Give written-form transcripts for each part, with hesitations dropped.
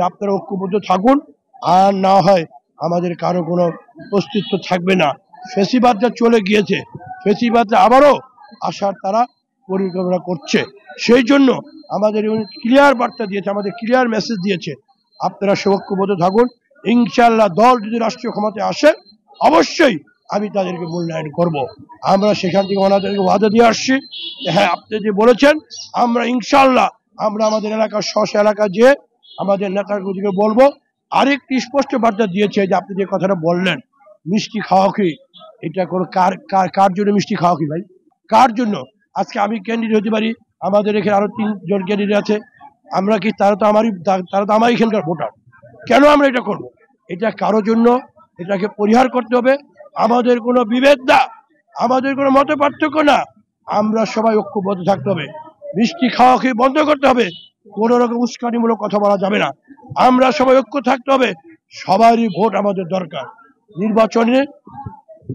আপনারা ঐক্যবদ্ধ থাকুন, আর না হয় আমাদের কারো কোনো অস্তিত্ব থাকবে না। ফেসিবাদ যা চলে গিয়েছে, ফেসিবাদ আবারও আসার তারা পরিকল্পনা করছে। সেই জন্য আমাদের ক্লিয়ার বার্তা দিয়েছে, আমাদের ক্লিয়ার মেসেজ দিয়েছে, আপনারা ঐক্যবদ্ধ থাকুন। ইনশাআল্লাহ দল যদি রাষ্ট্রীয় ক্ষমতায় আসে অবশ্যই আমি তাদেরকে মূল্যায়ন করব। আমরা সেখান থেকে ওনাদেরকে ওয়াদা দিয়ে আসছি, হ্যাঁ আপনি যে বলেছেন আমরা ইনশাআল্লাহ আমরা আমাদের এলাকার স্ব এলাকা যে আমাদের নেতাগুলিকে বলবো। আরেকটি স্পষ্ট বার্তা দিয়েছে যে আপনি যে কথাটা বললেন মিষ্টি খাওয়া কি, এটা কোনো কার জন্য মিষ্টি খাওয়া কি ভাই, কার জন্য? আজকে আমি ক্যান্ডিডেট হতে পারি, আমাদের এখানে আরো 3 জন ক্যান্ডিডেট আছে, আমরা কি তারা তো আমার এখানকার ভোটার, কেন আমরা এটা করব? এটা কারোর জন্য, এটাকে পরিহার করতে হবে। আমাদের কোনো বিভেদ না, আমাদের কোনো মত পার্থক্য না, আমরা সবাই ঐক্যবদ্ধ থাকতে হবে। মিষ্টি খাওয়া খেয়ে বন্ধ করতে হবে, কোন রকম উস্কানিমূলক কথা বলা যাবে না। আমরা সবাই ঐক্য থাকতে হবে, সবারই ভোট আমাদের দরকার।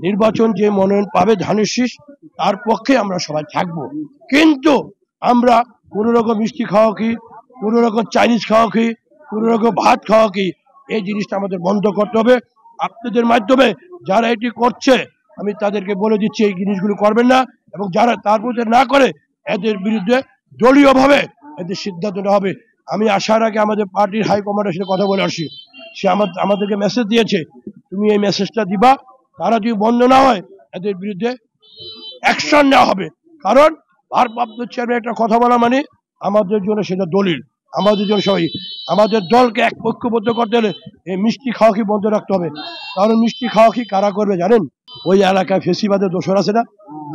নির্বাচন যে মনোনয়ন পাবে ধানের শীষ, তার পক্ষে আমরা সবাই থাকবো। কিন্তু আমরা কোন রকম মিষ্টি খাওয়া কি, কোন রকম চাইনিজ খাওয়া কি, কোন রকম ভাত খাওয়া কি, এই জিনিসটা আমাদের বন্ধ করতে হবে। আপনাদের মাধ্যমে যারা এটি করছে আমি তাদেরকে বলে দিচ্ছি এই জিনিসগুলো করবেন না, এবং যারা তার মধ্যে না করে এদের বিরুদ্ধে দলীয়ভাবে এদের সিদ্ধান্ত নেওয়া হবে। আমি আসার আগে আমাদের পার্টির হাইকমান্ডের সাথে কথা বলে আসছি, সে আমাদেরকে মেসেজ দিয়েছে, তুমি এই মেসেজটা দিবা, তারা যদি বন্ধ না হয় এদের বিরুদ্ধে অ্যাকশন নেওয়া হবে। কারণ ভারপ্রাপ্ত চেয়ারম্যান একটা কথা বলা মানে আমাদের জন্য সেটা দলিল, আমাদের জন্য সবাই আমাদের দলকে ঐক্যবদ্ধ করতে হলে এই মিষ্টি খাওয়া কি বন্ধ রাখতে হবে। কারণ মিষ্টি খাওয়া কি কারা করবে জানেন? ওই এলাকায় ফেসিবাদের দোসর আছে না,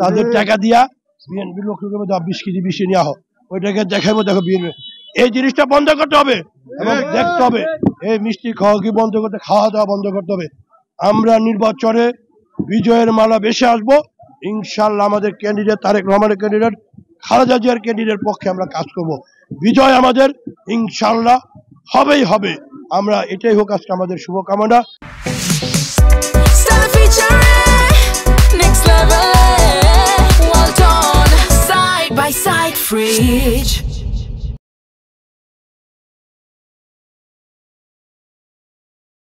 তাদের টাকা দিয়া বিএনপি লোককে 20 কেজি বেশি নেওয়া হোক, ওইটাকে দেখাবো, দেখো বিএনপি এই জিনিসটা বন্ধ করতে হবে এবং দেখতে হবে এই মিষ্টি খাওয়া কি বন্ধ করতে, খাওয়া দাওয়া বন্ধ করতে হবে। আমরা নির্বাচনে বিজয়ের মালা বেশি আসবো ইনশাআল্লাহ। আমাদের ক্যান্ডিডেট তারেক রহমানের ক্যান্ডিডেট, খালেদা জিয়ার ক্যান্ডিডেট পক্ষে আমরা কাজ করব। বিজয় আমাদের ইনশাআল্লাহ হবেই হবে। আমরা এটাই হোক আজকে আমাদের শুভকামনা। Side by side, Fridge.